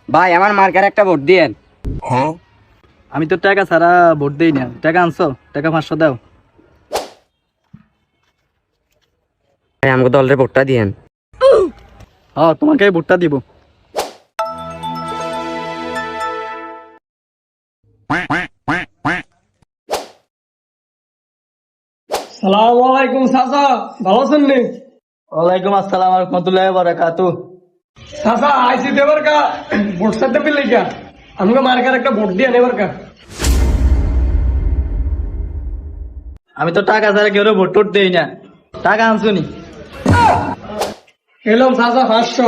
ভাই আমার মার্কার একটা ভোট দিয়েন। আমি তো টাকা ছাড়া ভোট দেই না। টাকা আনছো? টাকা 500 দাও। ভাই আমাকে দলের ভোটটা দিয়েন। হ্যাঁ, তোমাকে ভোটটা দিব। সালাম আলাইকুম চাচা, ভালো আছেন নি? ওয়ালাইকুম আসসালাম ওয়া রাহমাতুল্লাহি ওয়া বারাকাতুহু। চাচা আইসি দেবার কা ভোট সাথে পেলে কা আমাকে মার্কার একটা ভোট দিয়ে নেবার কা। আমি তো টাকা ছাড়া কেউ ভোট টোট দেই না। টাকা আনছো নি? এলাম চাচা 500,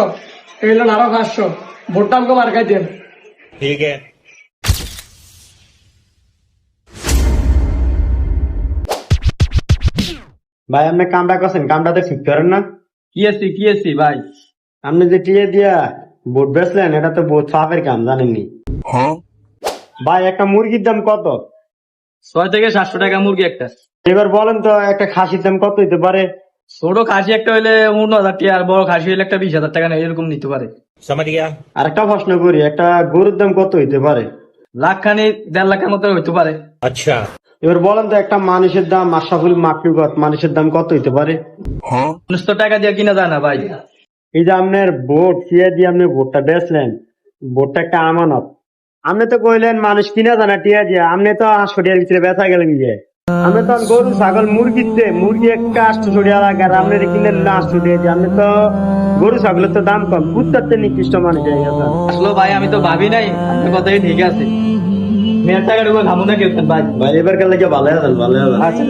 এলেন আরো 500, ভোটটা আমাকে মার্কাই দেন। ভাই আপনি কামটা করছেন, কামটাতে ঠিক করেন না। কি আছি ভাই? আপনি যে টিয়ে দিয়া ভোট বেচলেন, এটা তো বহুত পাপের কাম, জানেননি? ভাই একটা মুরগির দাম কত? 6 থেকে 700 টাকা মুরগি একটা। এবার বলেন তো একটা খাসির দাম কত হইতে পারে? ছোট খাসি একটা হইলে 19,000 টাকা, আর বড় খাসি হইলে একটা 20,000 টাকা না, এরকম নিতে পারে। আর একটা প্রশ্ন করি, একটা গরুর দাম কত হইতে পারে? লাখ খানি 1.5 লাখের মতো হইতে পারে। এবার বলেন তো একটা মানুষের দাম, মাশরাফুল মাকলুকাত মানুষের দাম কত হইতে পারে? 1900 টাকা দিয়ে কিনা যায় না ভাই। এই যে আপনার ভোট টিয়ে দিয়ে আপনি ভোটটা বেচলেন, ভোটটা একটা আমানত। আপনি তো কইলেন মানুষ কিনা জানা টিয়া দিয়ে, আপনি তো 800 টাকার ভিতরে বেচা গেলেন গিয়ে। আমি তো গরু ছাগল মুরগি একটা 800 টাকা লাগে, আর আপনি কিনলেন 800 টাকা দিয়ে। আপনি তো গরু ছাগলের তো দাম কম, কুত্তার চেয়ে নিকৃষ্ট মানুষ হয়ে গেছে। আসলে ভাই আমি তো ভাবি নাই, আপনার কথাই ঠিক আছে। মেয়ের টাকা ঢুকে ঘামু না খেলতেন ভাই। ভাই এবার কালে ভালো হবে, ভালো হবে। আচ্ছা।